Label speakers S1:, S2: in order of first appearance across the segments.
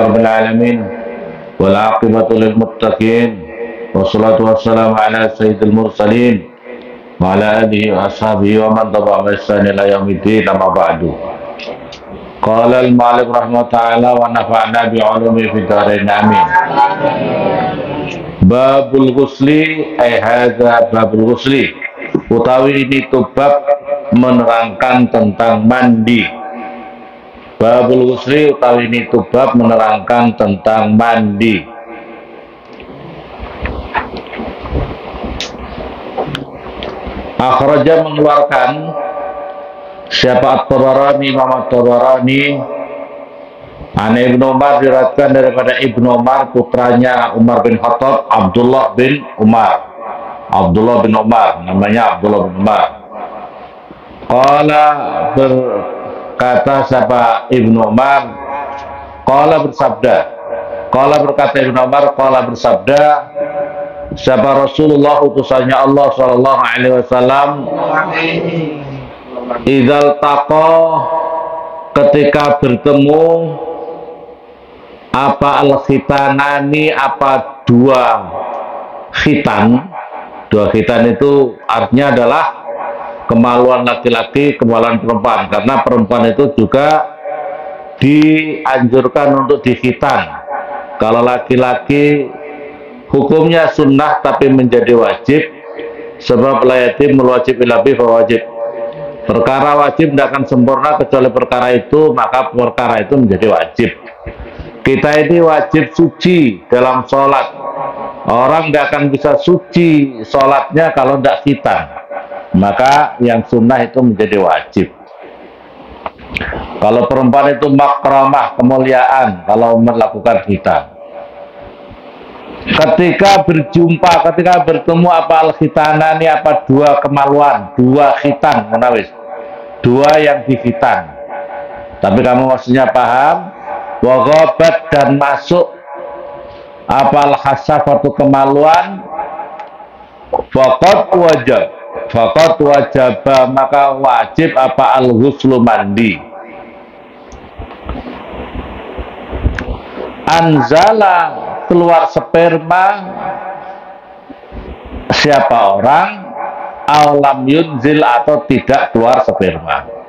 S1: Rabbil alamin wal aqibatu lil muttaqin wassalatu wassalamu ala sayyidil mursalin wa ala alihi wa ashabihi wa man tabi'ahum bi ihsan ila yaumiddin amma ba'du. Qala al-malik rahmatullah wa nafa'na bi 'ulumi fid dharain amin. Babul ghusli hadza babul ghusli utawi ini itu bab menerangkan tentang mandi. Babul ghusli utawi ini itu bab menerangkan tentang mandi. Akhraja mengeluarkan siapa At-Tabarani, Imam At-Tabarani an Ibnu Umar, diriwayatkan daripada Ibnu Umar putranya Umar bin Khattab, Abdullah bin Umar. Abdullah bin Umar, namanya Abdullah bin Umar. Qala berkata siapa Ibnu Umar, qala bersabda. Qala berkata Ibnu Umar, qala bersabda siapa Rasulullah utusannya Allah sallallahu alaihi wasallam, idzal taqa ketika bertemu apa al-khitanani apa dua khitan. Dua khitan itu artinya adalah kemaluan laki-laki, kemaluan perempuan, karena perempuan itu juga dianjurkan untuk dikhitan. Kalau laki-laki hukumnya sunnah tapi menjadi wajib, sebab la yatim wajib illa bi wajib. Perkara wajib tidak akan sempurna kecuali perkara itu, maka perkara itu menjadi wajib. Kita ini wajib suci dalam sholat. Orang tidak akan bisa suci sholatnya kalau tidak khitan. Maka yang sunnah itu menjadi wajib. Kalau perempuan itu makramah, kemuliaan kalau melakukan khitan. Ketika berjumpa, ketika bertemu apa al-khitanani apa dua kemaluan, dua khitan, menawis, dua yang dikhitan. Tapi kamu maksudnya paham? Waghabat dan masuk apa al-khasafatu kemaluan, faqad wajib maka wajib apa al-ghuslu mandi. Anzala keluar sperma siapa orang, aulam yunzil atau tidak keluar sperma.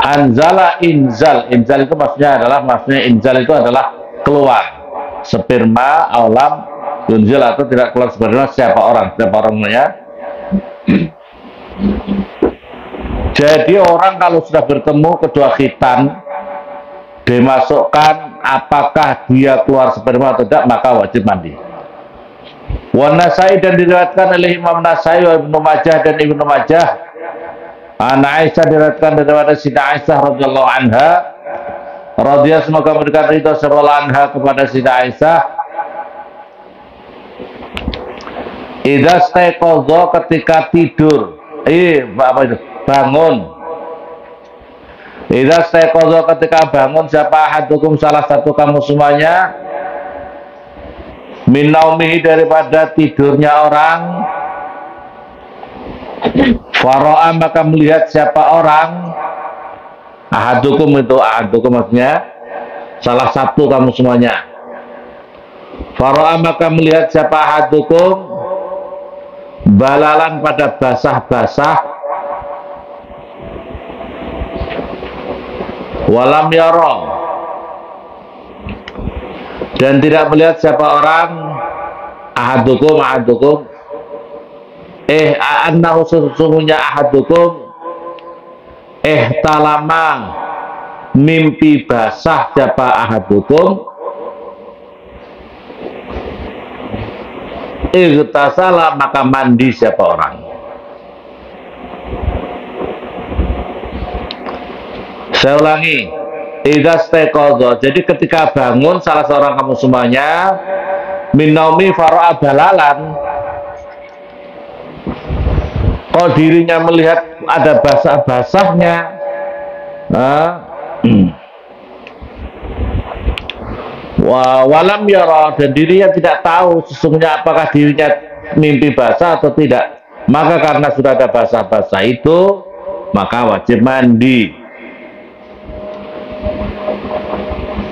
S1: Anzala inzal, inzal itu maksudnya inzal itu adalah keluar sperma, aulam yunzil atau tidak keluar sperma siapa orangnya. Jadi orang kalau sudah bertemu kedua khitan dimasukkan apakah dia keluar sperma atau tidak, maka wajib mandi. Wa Nasai dan diriwayatkan oleh Imam Nasai wa Ibnu Majah dan Ibnu Majah. An Aisyah diriwayatkan daripada Siti Aisyah radhiyallahu anha, radhiyallahu semoga memberikan ridha sallallahu anha kepada Siti Aisyah. Idza staiqadha ketika tidur, bangun. Idza staiqadha ketika bangun siapa ahadukum salah satu kamu semuanya, min naumihi daripada tidurnya orang, fara'a maka melihat siapa orang, ahadukum itu ahadukum maksudnya salah satu kamu semuanya, fara'a maka melihat siapa ahadukum balalan pada basah-basah, walam yara dan tidak melihat siapa orang, ahadukum annahu sesungguhnya ahadukum talama mimpi basah siapa ahadukum, igtasala maka mandi siapa orang. Saya ulangi, idza staiqadha, jadi ketika bangun salah seorang kamu semuanya, min naumi fara'a balalan, kalau dirinya melihat ada basah-basahnya, walam yara dan dirinya tidak tahu sesungguhnya apakah dirinya mimpi basah atau tidak, maka karena sudah ada basah-basah itu maka wajib mandi.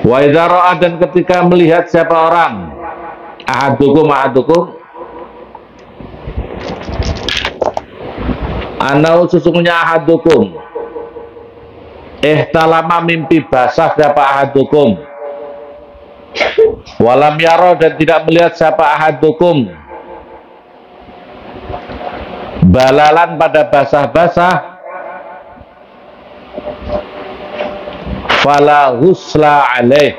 S1: Wa idza ra'a, dan ketika melihat siapa orang, ahadukum anau sesungguhnya ahadukum ihtalama mimpi basah siapa ahadukum, walam yaro, dan tidak melihat siapa ahadukum balalan pada basah-basah, fala husla alaih,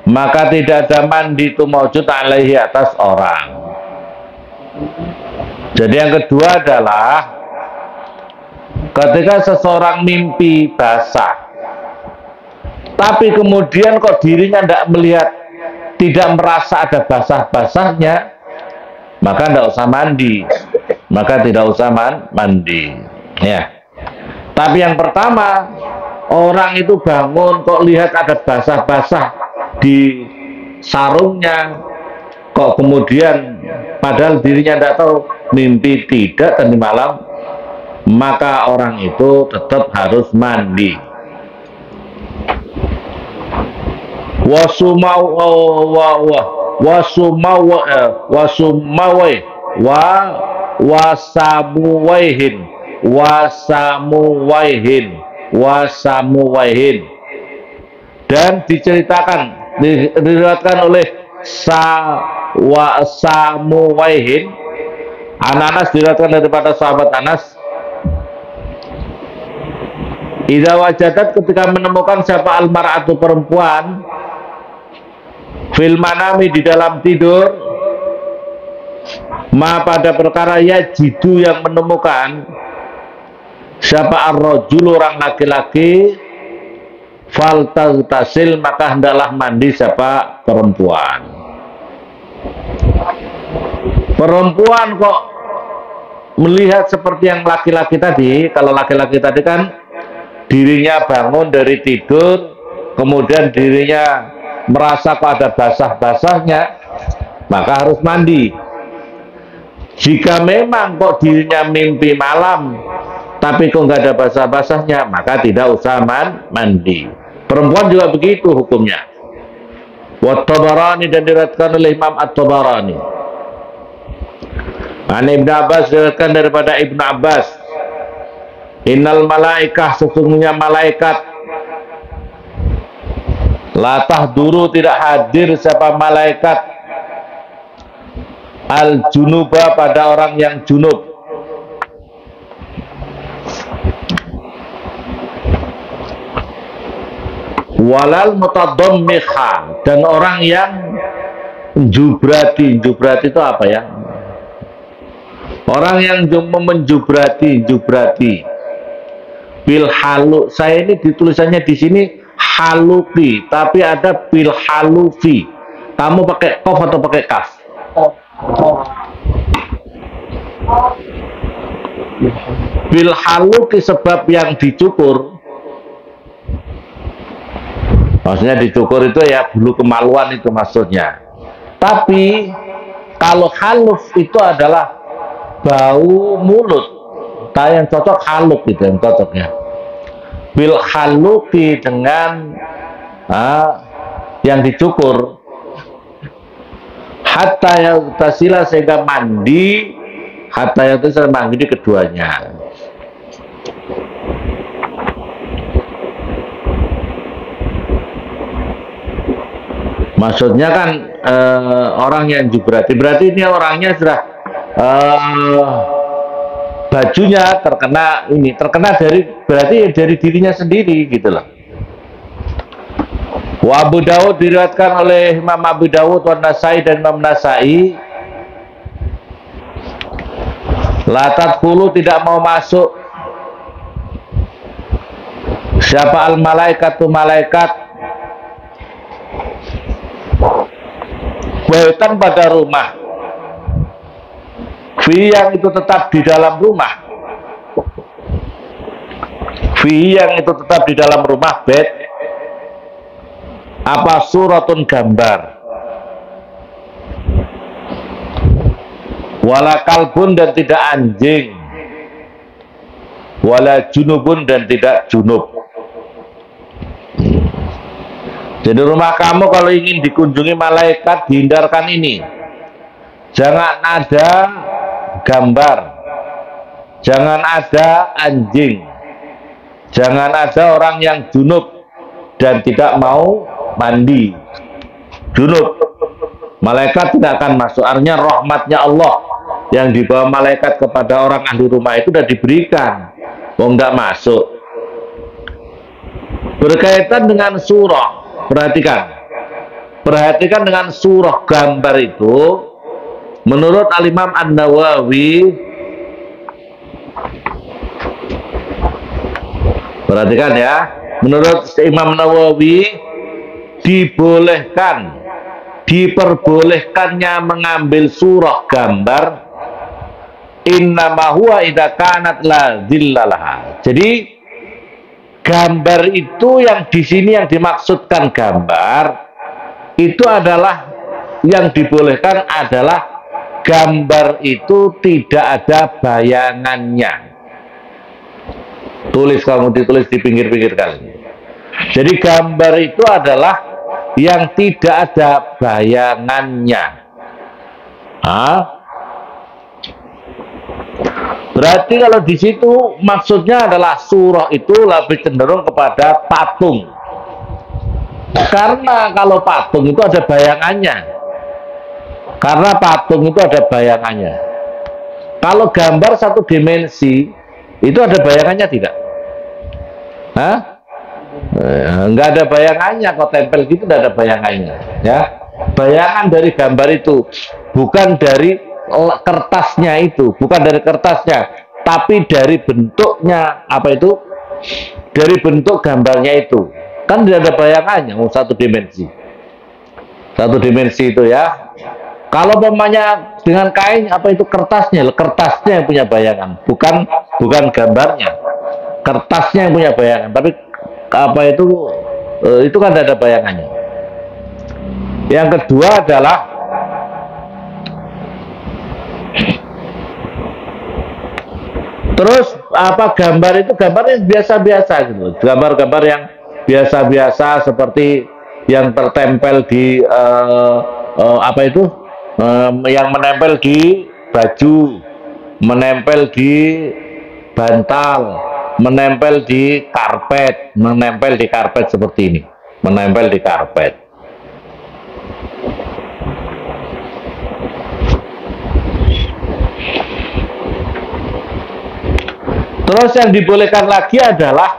S1: maka tidak ada mandi itu maujud alaihi atas orang. Jadi yang kedua adalah ketika seseorang mimpi basah tapi kemudian kok dirinya tidak melihat, tidak merasa ada basah-basahnya, maka tidak usah mandi, maka tidak usah mandi ya. Tapi yang pertama, orang itu bangun kok lihat ada basah-basah di sarungnya, kok kemudian padahal dirinya tidak tahu, mimpi tidak tadi malam, maka orang itu tetap harus mandi. Wasamuwaihin, dan diceritakan, diriwayatkan oleh Samuwaihin, Anas diriwayatkan daripada sahabat Anas, idza wajadat, ketika menemukan siapa almar'atu perempuan, fil manami di dalam tidur, ma pada perkara yajidu yang menemukan siapa ar-rajul orang laki-laki, fal taghtasil, maka hendaklah mandi siapa perempuan. Perempuan kok melihat seperti yang laki-laki tadi. Kalau laki-laki tadi kan dirinya bangun dari tidur, kemudian dirinya merasa kok ada basah-basahnya, maka harus mandi. Jika memang kok dirinya mimpi malam tapi kok nggak ada basah-basahnya, maka tidak usah mandi. Perempuan juga begitu hukumnya. Wa Tabarani, dan diriwayatkan oleh Imam At-Tabarani. An Ibnu Abbas, diriwayatkan daripada Ibnu Abbas, innal malaikah, sesungguhnya malaikat, la tahduru, tidak hadir siapa malaikat, al junuba, pada orang yang junub, walal mutadammiha, dan orang yang jubrati. Jubrati itu apa ya? Orang yang menjubrati, bil halu. Saya ini ditulisannya di sini haluki, tapi ada bil halufi. Kamu pakai kof atau pakai kaf? Bil haluki, sebab yang dicukur. Maksudnya dicukur itu ya bulu kemaluan itu maksudnya. Tapi kalau haluf itu adalah bau mulut. Yang cocok haluk gitu, yang cocoknya. Bil haluki, dengan yang dicukur. Hatta yang tasila, sehingga mandi. Hatta yang tasila, mandi keduanya. Maksudnya kan orang yang jubrati, berarti ini orangnya sudah bajunya terkena berarti dari dirinya sendiri gitu loh. Wa Abu Dawud, diriwayatkan oleh Imam Abu Dawud, wa Nasai, dan Imam Nasai, la tadkhulu, tidak mau masuk siapa al malaikatu, malaikat, baitan, pada rumah, fi, yang itu tetap di dalam rumah, fi, yang itu tetap di dalam rumah, bait, apa, suratun, gambar, wala kalbun, dan tidak anjing, wala junubun, dan tidak junub. Jadi rumah kamu kalau ingin dikunjungi malaikat, hindarkan ini. Jangan ada gambar, jangan ada anjing, jangan ada orang yang junub dan tidak mau mandi. Junub, malaikat tidak akan masuk. Artinya rahmatnya Allah yang dibawa malaikat kepada orang ahli rumah itu sudah diberikan. Oh, nggak masuk. Berkaitan dengan surah, perhatikan dengan surah gambar itu. Menurut Al-Imam An-Nawawi, perhatikan ya, menurut Imam Nawawi diperbolehkannya mengambil surah gambar innama huwa idza kanat la dzillalaha. Jadi gambar itu yang di sini yang dimaksudkan gambar itu adalah yang dibolehkan adalah gambar itu tidak ada bayangannya. Tulis, kamu ditulis di pinggir-pinggir kali. Jadi gambar itu adalah yang tidak ada bayangannya. Berarti kalau di situ maksudnya adalah surah itu lebih cenderung kepada patung. Karena kalau patung itu ada bayangannya. Karena patung itu ada bayangannya. Kalau gambar satu dimensi itu ada bayangannya tidak? Nggak ada bayangannya. Kalau tempel gitu nggak ada bayangannya. Ya, bayangan dari gambar itu bukan dari kertasnya itu, bukan dari kertasnya, tapi dari bentuknya. Apa itu? Dari bentuk gambarnya itu. Kan tidak ada bayangannya. Satu dimensi. Satu dimensi itu ya. Kalau umpamanya dengan kain, apa itu kertasnya yang punya bayangan, bukan gambarnya. Kertasnya yang punya bayangan, tapi apa itu kan tidak ada bayangannya. Yang kedua adalah terus apa gambar itu gambarnya biasa-biasa gitu. Gambar-gambar yang biasa-biasa seperti yang tertempel di apa itu? Yang menempel di baju, menempel di bantal, menempel di karpet seperti ini, menempel di karpet. Terus yang dibolehkan lagi adalah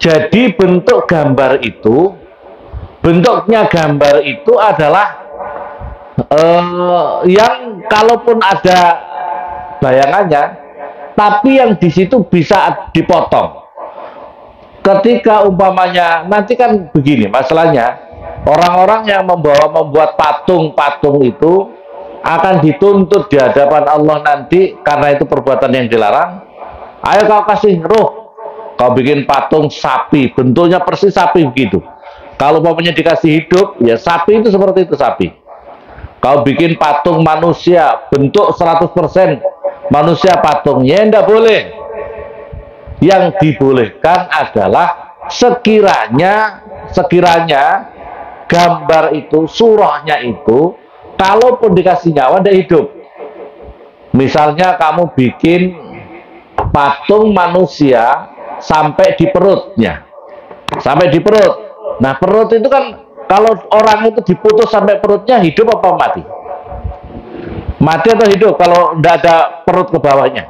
S1: jadi bentuknya gambar itu adalah yang kalaupun ada bayangannya, tapi yang di situ bisa dipotong. Ketika umpamanya nanti kan begini masalahnya, orang-orang yang membuat patung-patung itu akan dituntut di hadapan Allah nanti karena itu perbuatan yang dilarang. Ayo kau kasih roh, kau bikin patung sapi, bentuknya persis sapi begitu. Kalau umpamanya dikasih hidup, ya sapi itu seperti itu sapi. Kau bikin patung manusia, bentuk 100% manusia patungnya, tidak boleh. Yang dibolehkan adalah sekiranya gambar itu, surahnya itu, kalaupun dikasih nyawa, tidak hidup. Misalnya kamu bikin patung manusia sampai di perutnya. Sampai di perut. Nah, perut itu kan kalau orang itu diputus sampai perutnya, hidup apa mati? Mati atau hidup kalau tidak ada perut ke bawahnya.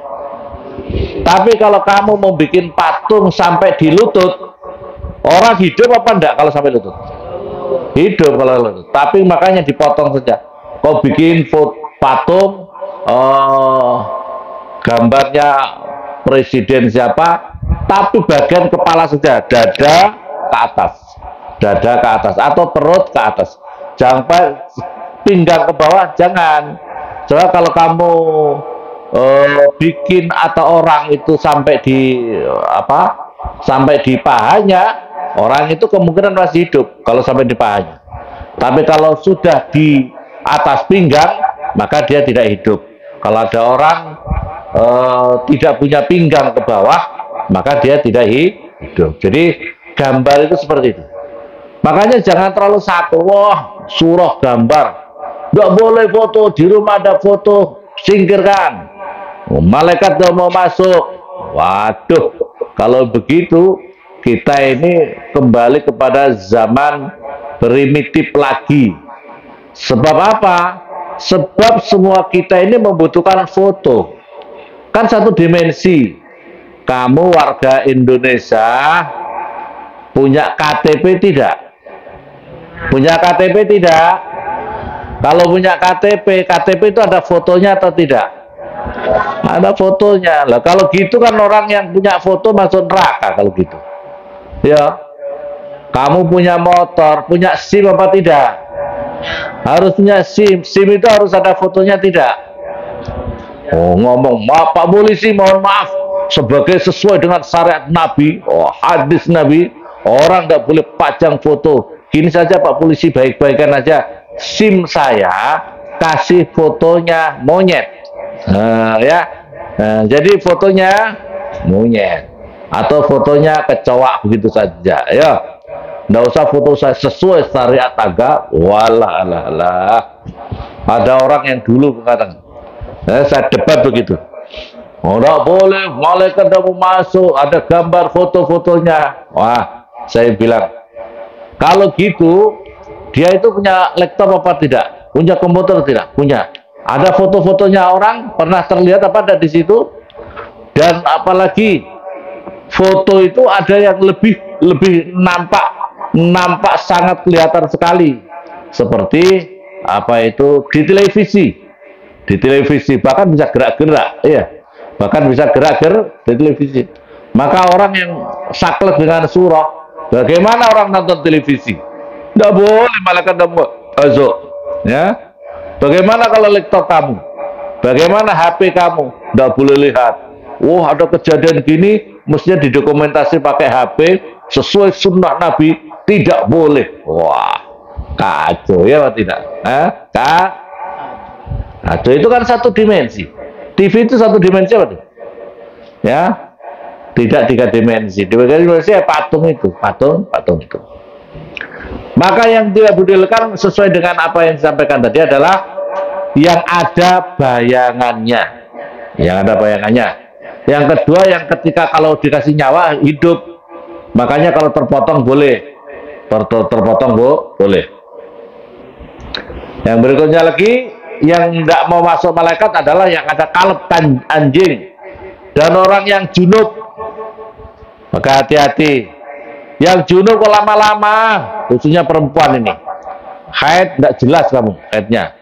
S1: Tapi kalau kamu mau bikin patung sampai di lutut, orang hidup apa enggak kalau sampai lutut? Hidup kalau lutut. Tapi makanya dipotong saja. Kau bikin patung gambarnya presiden siapa, tapi bagian kepala saja, dada ke atas atau perut ke atas, jangan pinggang ke bawah, jangan. Coba kalau kamu bikin atau orang itu sampai di sampai di pahanya, orang itu kemungkinan masih hidup kalau sampai di pahanya. Tapi kalau sudah di atas pinggang, maka dia tidak hidup. Kalau ada orang tidak punya pinggang ke bawah, maka dia tidak hidup. Jadi gambar itu seperti itu. Makanya jangan terlalu satu, wah surah gambar, nggak boleh foto, di rumah ada foto, singkirkan. Oh, malaikat udah mau masuk. Waduh, kalau begitu kita ini kembali kepada zaman primitif lagi. Sebab apa? Sebab semua kita ini membutuhkan foto. Kan satu dimensi. Kamu warga Indonesia punya KTP tidak? Punya KTP tidak? Kalau punya KTP, KTP itu ada fotonya atau tidak? Ada fotonya. Lah kalau gitu kan orang yang punya foto masuk neraka kalau gitu. Ya. Kamu punya motor, punya SIM apa tidak? Harus punya SIM. SIM itu harus ada fotonya tidak? Oh, ngomong, maaf Pak Polisi, mohon maaf. Sebagai sesuai dengan syariat Nabi, oh, hadis Nabi, orang nggak boleh pajang foto. Gini saja Pak Polisi, baik-baikan aja. SIM saya kasih fotonya monyet. Ya, jadi fotonya monyet atau fotonya kecoa begitu saja. Ya, nggak usah foto saya sesuai syariat agama. Walah, ada orang yang dulu mengatakan, saya debat begitu. Oh, nggak boleh, malaikat tidak mau masuk, ada gambar foto-fotonya. Wah, saya bilang, kalau gitu, dia itu punya laptop apa tidak? Punya komputer tidak? Punya. Ada foto-fotonya orang, pernah terlihat apa ada di situ? Dan apalagi foto itu ada yang lebih nampak sangat kelihatan sekali. Seperti apa itu di televisi bahkan bisa gerak-gerak, ya. Bahkan bisa gerak-gerak di televisi. Maka orang yang saklek dengan surah, bagaimana orang nonton televisi? Tidak boleh, malaikat tidak boleh. Ya. Bagaimana kalau laptop kamu? Bagaimana HP kamu? Tidak boleh lihat. Wah, ada kejadian gini, mestinya didokumentasi pakai HP sesuai sunnah Nabi. Tidak boleh. Wah, kacau ya, atau tidak? Kacau itu kan satu dimensi. TV itu satu dimensi apa tuh? Ya, tidak tiga dimensi. Tiga dimensi ya patung itu, patung itu. Maka yang tidak budilkan sesuai dengan apa yang disampaikan tadi adalah yang ada bayangannya. Yang ada bayangannya. Yang kedua, yang ketika kalau dikasih nyawa hidup. Makanya kalau terpotong boleh. Terpotong boleh. Yang berikutnya lagi, yang tidak mau masuk malaikat adalah yang ada kalb anjing dan orang yang junub. Maka hati-hati. Yang junub kok lama-lama, khususnya perempuan ini, haid tidak jelas kamu haidnya.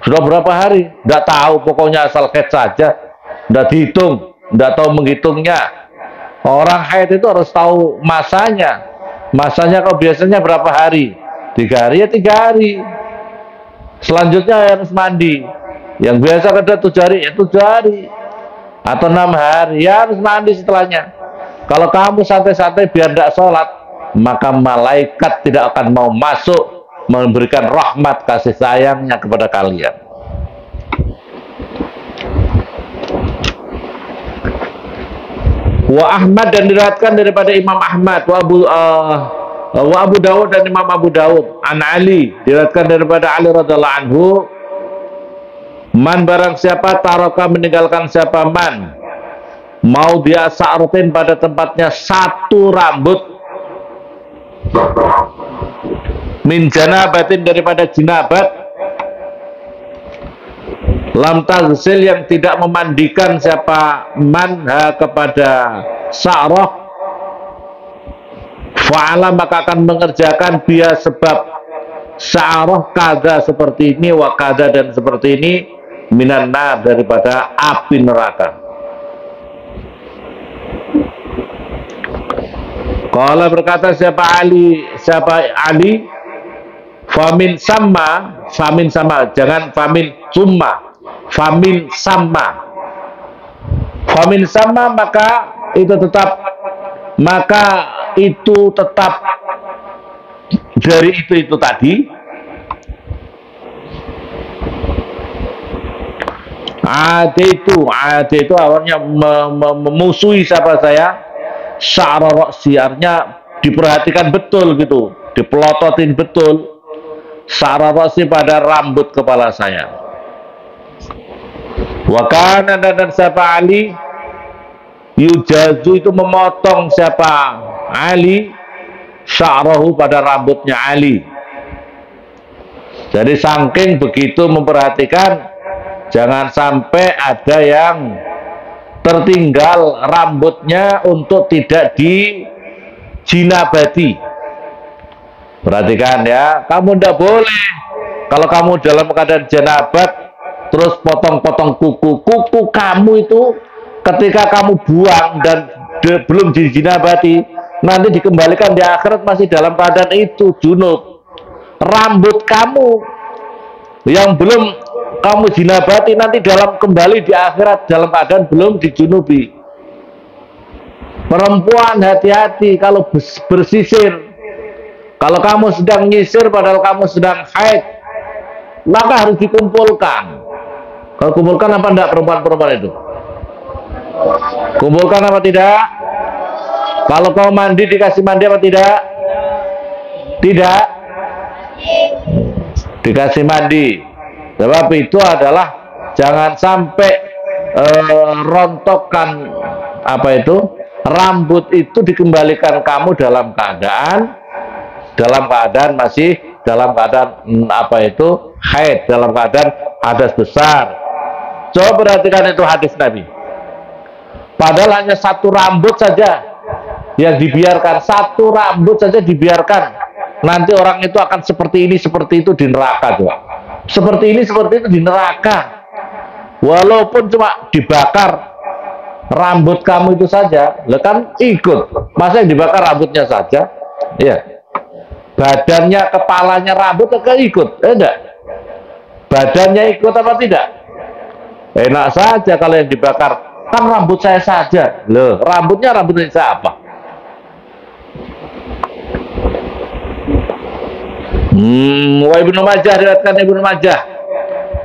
S1: Sudah berapa hari? Tidak tahu, pokoknya asal haid saja. Tidak dihitung, tidak tahu menghitungnya. Orang haid itu harus tahu masanya. Masanya kok biasanya berapa hari? 3 hari ya 3 hari. Selanjutnya harus mandi. Yang biasa ada 7 hari ya 7 hari. Atau 6 hari ya harus mandi setelahnya. Kalau kamu santai-santai biar tidak sholat, maka malaikat tidak akan mau masuk memberikan rahmat kasih sayangnya kepada kalian. Wa Ahmad, dan diriwayatkan daripada Imam Ahmad, wa Abu Dawud dan Imam Abu Dawud, an Ali, diriwayatkan daripada Ali radhiyallahu anhu, man barang siapa taraka meninggalkan siapa man mau dia sa'rutin pada tempatnya satu rambut min janabatin daripada jinabat lam tazsil yang tidak memandikan siapa manha kepada sa'rah fa'ala maka akan mengerjakan dia sebab sa'rah kada seperti ini wa kada dan seperti ini minan nar daripada api neraka. Qala berkata siapa Ali famin sama jangan famin summa famin sama maka itu tetap dari itu tadi ada itu awalnya memusuhi siapa saya sya'ra ra'si, artinya diperhatikan betul gitu. dipelototin betul sya'rarasi pada rambut kepala saya. Wa kana dan siapa Ali yujazu itu memotong siapa Ali sya'rahu pada rambutnya Ali. Jadi saking begitu memperhatikan jangan sampai ada yang tertinggal rambutnya untuk tidak dijinabati. Perhatikan ya, kamu tidak boleh kalau kamu dalam keadaan janabat terus potong-potong kuku kamu itu ketika kamu buang dan belum dijinabati, nanti dikembalikan di akhirat masih dalam keadaan itu junub. Rambut kamu yang belum kamu jinabati nanti kembali di akhirat dalam keadaan belum dijunubi. Perempuan hati-hati kalau bersisir. Kalau kamu sedang nyisir padahal kamu sedang haid, maka harus dikumpulkan. Kalau kumpulkan apa enggak perempuan-perempuan itu? Kumpulkan apa tidak? Kalau kau mandi dikasih mandi apa tidak? Tidak. Dikasih mandi. Sebab itu adalah jangan sampai rontokan rambut itu dikembalikan kamu dalam keadaan masih dalam keadaan haid, dalam keadaan hadas besar. Coba perhatikan itu hadis Nabi. Padahal hanya satu rambut saja yang dibiarkan, satu rambut saja dibiarkan. Nanti orang itu akan seperti ini, seperti itu di neraka juga. Seperti ini, seperti itu di neraka. Walaupun cuma dibakar rambut kamu itu saja, kan ikut. Masa yang dibakar rambutnya saja? Iya. Badannya, kepalanya, rambut ikut, enggak? Badannya ikut apa tidak? Enak saja kalau yang dibakar, kan rambut saya saja. Loh, rambutnya siapa? Wa Ibnu Majah, diriwayatkan Ibnu Majah,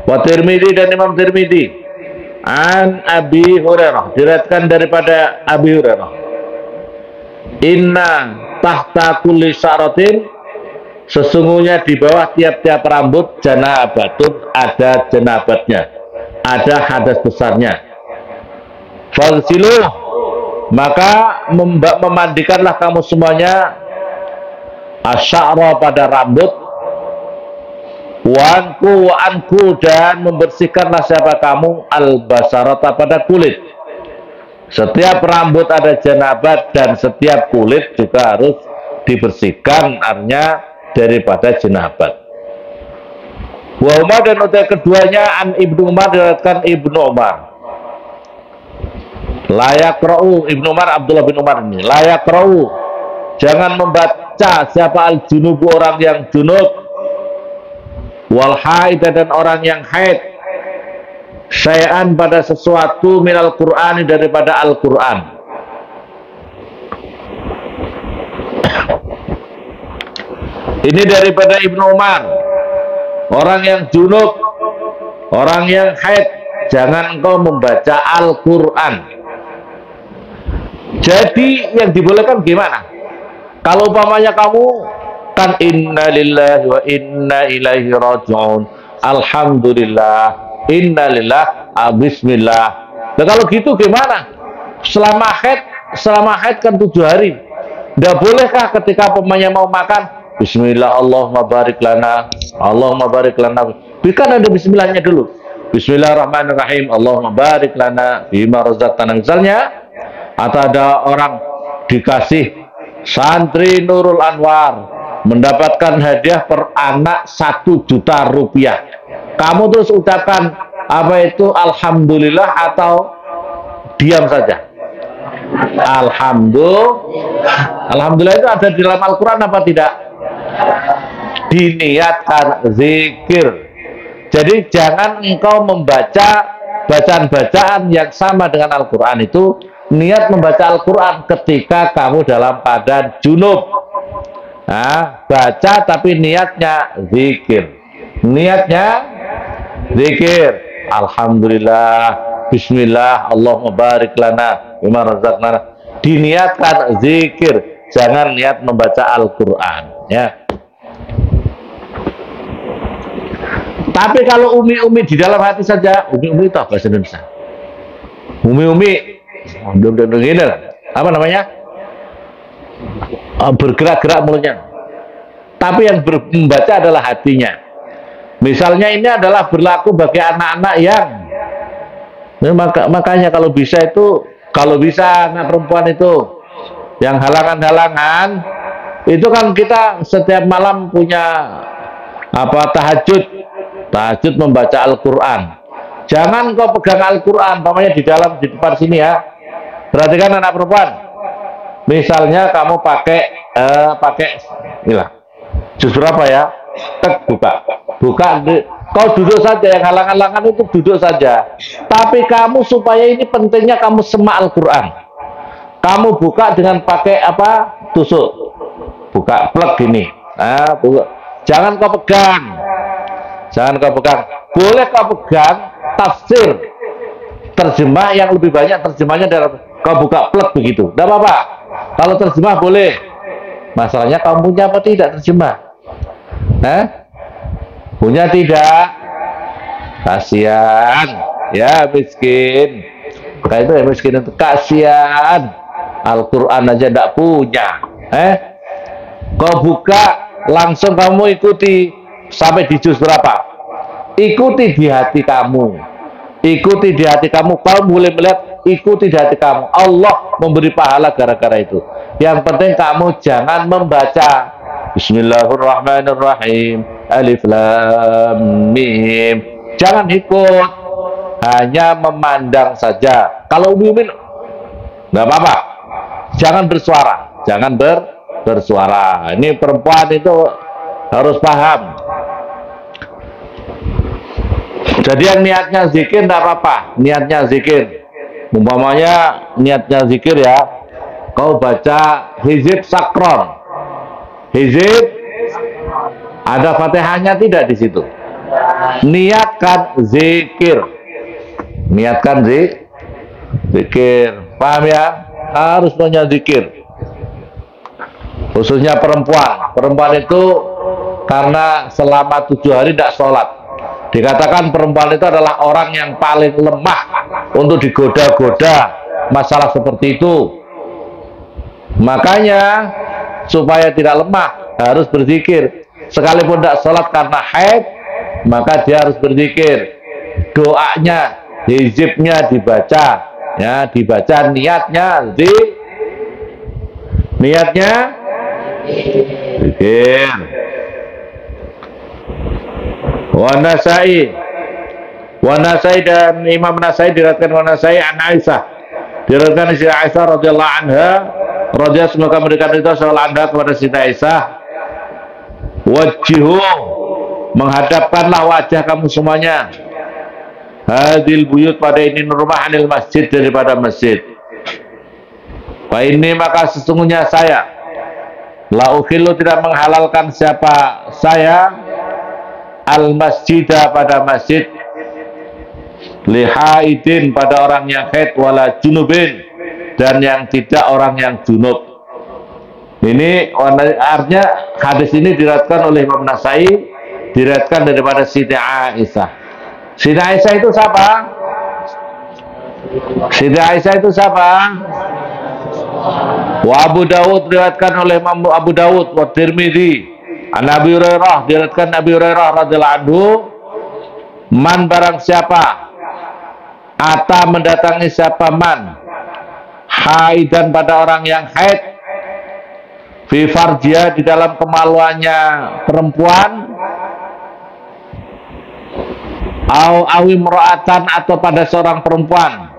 S1: wa Tirmidzi dan Imam Tirmidzi, an Abi Hurairah, diriwayatkan daripada Abi Hurairah, inna tahta kulli sya'ratin, sesungguhnya di bawah tiap-tiap rambut janabatun, ada janabatnya, ada hadas besarnya. Fagsiluh, maka memandikanlah kamu semuanya asy'ara pada rambut, wanku dan membersihkanlah siapa kamu al-basarata pada kulit. Setiap rambut ada janabat dan setiap kulit juga harus dibersihkan, artinya daripada janabat. Wa Umar, dan utai keduanya an Ibnu Umar, diriwayatkan Ibnu Umar, layak ra'u, Ibnu Umar Abdullah bin Umar ini, layak ra'u, jangan membaca siapa al-junubu, orang yang junub, wal haid, dan orang yang haid, syai'an pada sesuatu minal Qur'ani, daripada Al-Qur'an. Ini daripada Ibnu Umar, orang yang junub, orang yang haid, jangan engkau membaca Al-Qur'an. Jadi yang dibolehkan gimana? Kalau umpamanya kamu kan inna lillahi wa inna ilaihi raji'un, alhamdulillah, inna lillah, bismillah. Nah kalau gitu gimana? Selama haid kan 7 hari. Tidak bolehkah ketika umpamanya mau makan bismillah, Allahumma barik lana, Allahumma barik lana, kan ada bismillahnya dulu. Bismillahirrahmanirrahim, Allahumma barik lana bima razaqtana misalnya. Atau ada orang dikasih santri Nurul Anwar mendapatkan hadiah per anak 1 juta rupiah. Kamu terus ucapkan alhamdulillah atau diam saja? Alhamdulillah itu ada di dalam Al-Quran apa tidak? Diniatkan zikir. Jadi jangan engkau membaca bacaan-bacaan yang sama dengan Al-Quran itu, niat membaca Al-Quran ketika kamu dalam keadaan junub. Nah, baca tapi niatnya zikir. Niatnya zikir. Alhamdulillah, bismillah, Allahumma barik lana bima razaqtana. Diniatkan zikir, jangan niat membaca Al-Quran. ya. Tapi kalau umi-umi di dalam hati saja, umi-umi itu bahasa Indonesia. Umi-umi, apa namanya? Bergerak-gerak mulutnya. Tapi yang membaca adalah hatinya. Misalnya ini adalah berlaku bagi anak-anak yang makanya kalau bisa anak perempuan itu yang halangan-halangan itu kan kita setiap malam punya tahajud membaca Al-Quran. Jangan kau pegang Al-Quran di depan sini ya. Perhatikan anak perempuan, misalnya kamu pakai inilah juz berapa ya, buka kau duduk saja, yang halangan-halangan itu duduk saja. Tapi kamu supaya ini pentingnya kamu semak Al-Quran, kamu buka dengan pakai tusuk, buka plug gini. Nah, jangan kau pegang, boleh kau pegang tafsir terjemah yang lebih banyak terjemahnya dari kau buka plug begitu, tidak apa-apa. Kalau terjemah boleh, masalahnya kamu punya apa tidak terjemah? Punya tidak? Kasihan ya, miskin. Maka itu ya miskin itu kasihan. Al-Quran aja tidak punya. Kau buka langsung kamu ikuti sampai di juz berapa? Ikuti di hati kamu. Ikuti di hati kamu. Kau boleh melihat, ikuti di hati kamu. Allah memberi pahala gara-gara itu. Yang penting kamu jangan membaca Bismillahirrahmanirrahim, Alif Lam Mim. Jangan ikut, hanya memandang saja. Kalau umumin, nggak apa-apa. Jangan bersuara, bersuara. Ini perempuan itu harus paham. Jadi yang niatnya zikir nggak apa-apa, niatnya zikir. Umpamanya niatnya zikir ya, kau baca hizib sakron. Hizib ada Fatihahnya tidak di situ? Niatkan zikir. Niatkan zikir. Paham ya? Harus punya zikir. Khususnya perempuan. Perempuan itu karena selama 7 hari tidak sholat. Dikatakan perempuan itu adalah orang yang paling lemah untuk digoda-goda masalah seperti itu. Makanya supaya tidak lemah harus berzikir. Sekalipun tidak sholat karena haid, maka dia harus berzikir. Doanya, hizibnya dibaca, ya dibaca, niatnya zikir. Wanasai dan Imam Nasai diriwayatkan Wanasai an Aisyah, diriwayatkan Siti Aisyah radhiyallahu anha, radhiyallahu semoga memberikan itu sallallahu anha kepada Siti Aisyah, wajihu, menghadapkanlah wajah kamu semuanya, hadil buyut, pada ini rumah, anil masjid, daripada masjid. Wa ini maka sesungguhnya saya, la ukhillu, tidak menghalalkan siapa saya, al masjidah, pada masjid, lihaidin, pada orang yang haid, wala junubin, dan yang tidak orang yang junub. Ini artinya hadis ini diriwayatkan oleh Imam Nasai, diriwayatkan daripada Siti Aisyah. Siti Aisyah itu siapa? Siti Aisyah itu siapa? Wa Abu Dawud, diriwayatkan oleh Imam Abu Dawud, wa Tirmidzi, an Abi Hurairah, diriwayatkan Nabi Hurairah radhiyallahu anhu, man barang siapa, ata mendatangi siapa man, haidan, pada orang yang haid, fi farjia, di dalam kemaluannya perempuan, au awi mro'atan, atau pada seorang perempuan,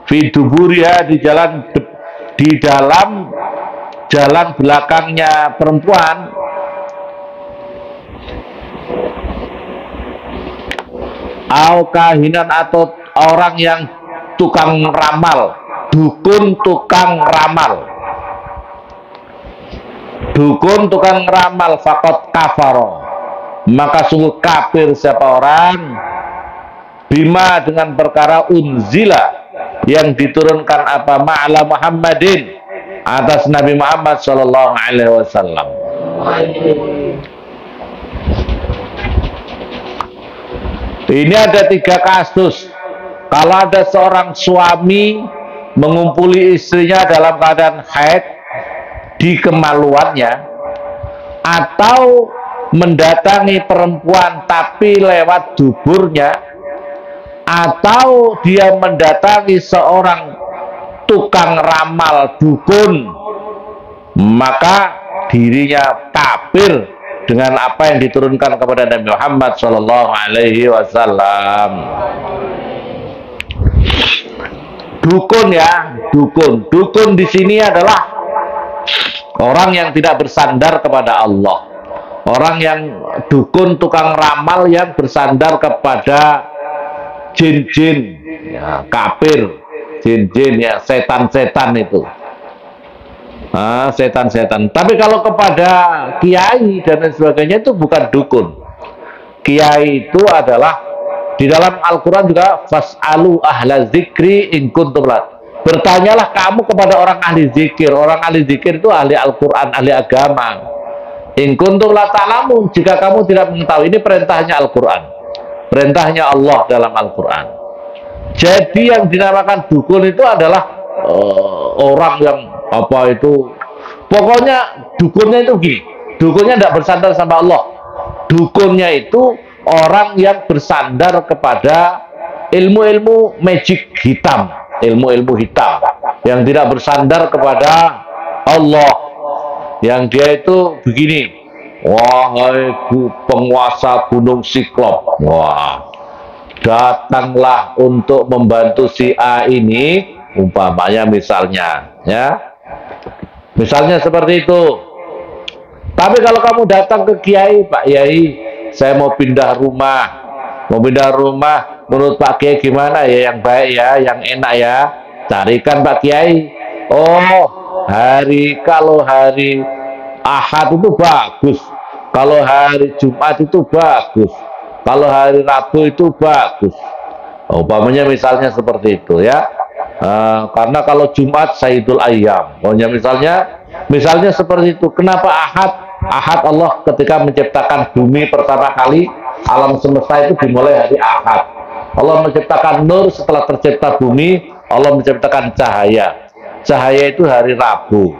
S1: fi duburia, di dalam jalan belakangnya perempuan, au kahinan, atau orang yang tukang ramal, dukun tukang ramal, dukun tukang ramal, faqad kafaro, maka sungguh kafir siapa orang, bima, dengan perkara unzila, yang diturunkan apa, ma'ala Muhammadin, atas Nabi Muhammad sallallahu alaihi wasallam. Ini ada 3 kasus. Kalau ada seorang suami mengumpuli istrinya dalam keadaan haid di kemaluannya, atau mendatangi perempuan tapi lewat duburnya, atau dia mendatangi seorang tukang ramal dukun, maka dirinya kafir dengan apa yang diturunkan kepada Nabi Muhammad SAW. Dukun ya, dukun di sini adalah orang yang tidak bersandar kepada Allah. Orang yang dukun, tukang ramal yang bersandar kepada jin-jin, ya, kafir, jin-jin ya, setan-setan itu. Setan-setan. Tapi kalau kepada kiai dan lain sebagainya itu bukan dukun. Kiai itu adalah di dalam Al-Quran juga fas'alu ahla zikri in kuntum la. Bertanyalah kamu kepada orang ahli zikir. Orang ahli zikir itu ahli Al-Quran, ahli agama. In kuntum la ta'lamun, jika kamu tidak mengetahui. Ini perintahnya Al-Quran, perintahnya Allah dalam Al-Quran. Jadi yang dinamakan dukun itu adalah orang yang apa itu, pokoknya dukunnya itu gini, dukunnya tidak bersandar sama Allah. Dukunnya itu orang yang bersandar kepada ilmu-ilmu magic hitam, ilmu-ilmu hitam, yang tidak bersandar kepada Allah, yang dia itu begini, wahai penguasa gunung Siklop, wah, datanglah untuk membantu si A ini, umpamanya misalnya, ya, misalnya seperti itu. Tapi kalau kamu datang ke kiai, Pak Kiai, saya mau pindah rumah, menurut Pak Kiai gimana ya, yang baik ya, yang enak ya, carikan Pak Kiai. Oh, kalau hari Ahad itu bagus, kalau hari Jumat itu bagus, kalau hari Rabu itu bagus. Umpamanya misalnya seperti itu ya. Karena kalau Jumat Sayyidul Ayyam, pokoknya misalnya seperti itu. Kenapa Ahad? Ahad Allah ketika menciptakan bumi pertama kali, alam semesta itu dimulai hari Ahad. Allah menciptakan nur setelah tercipta bumi, Allah menciptakan cahaya. Cahaya itu hari Rabu.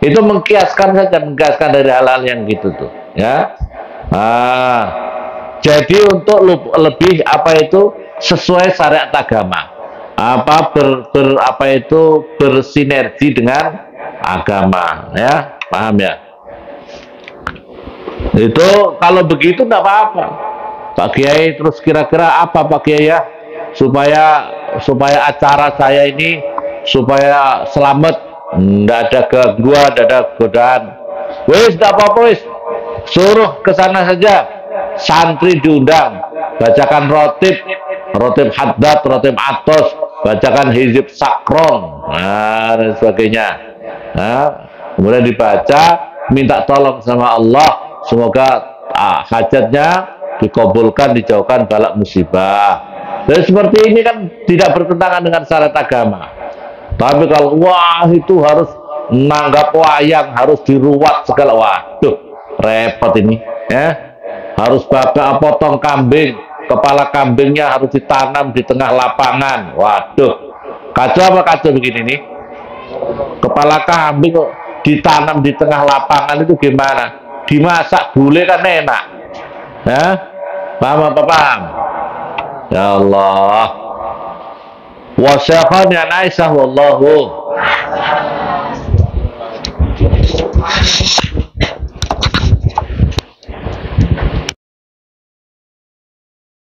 S1: Itu mengkiaskan saja, mengkiaskan dari hal-hal yang gitu tuh, ya. Jadi untuk lebih apa itu sesuai syariat agama, bersinergi dengan agama, ya, paham ya? Itu kalau begitu tidak apa-apa, Pak Kiai. Terus kira-kira apa Pak Kiai ya, supaya acara saya ini supaya selamat, tidak ada gangguan, tidak ada godaan. Wis, tidak apa-apa, wis, suruh ke sana saja, santri diundang, bacakan rotib haddad, rotib atos, bacakan hizib sakron, dan sebagainya. Kemudian dibaca, minta tolong sama Allah, semoga hajatnya dikabulkan, dijauhkan balak musibah. Dan seperti ini kan tidak bertentangan dengan syariat agama. Tapi kalau wah itu harus nanggap wayang, harus diruat segala, waduh repot ini ya. Harus potong kambing, kepala kambingnya harus ditanam di tengah lapangan, waduh kacau apa kacau begini nih. Kepala kambing kok ditanam di tengah lapangan, itu gimana? Dimasak gulai kan enak, ya, paham apa paham? Ya Allah. Wasyafan ya Aisyah wallahu.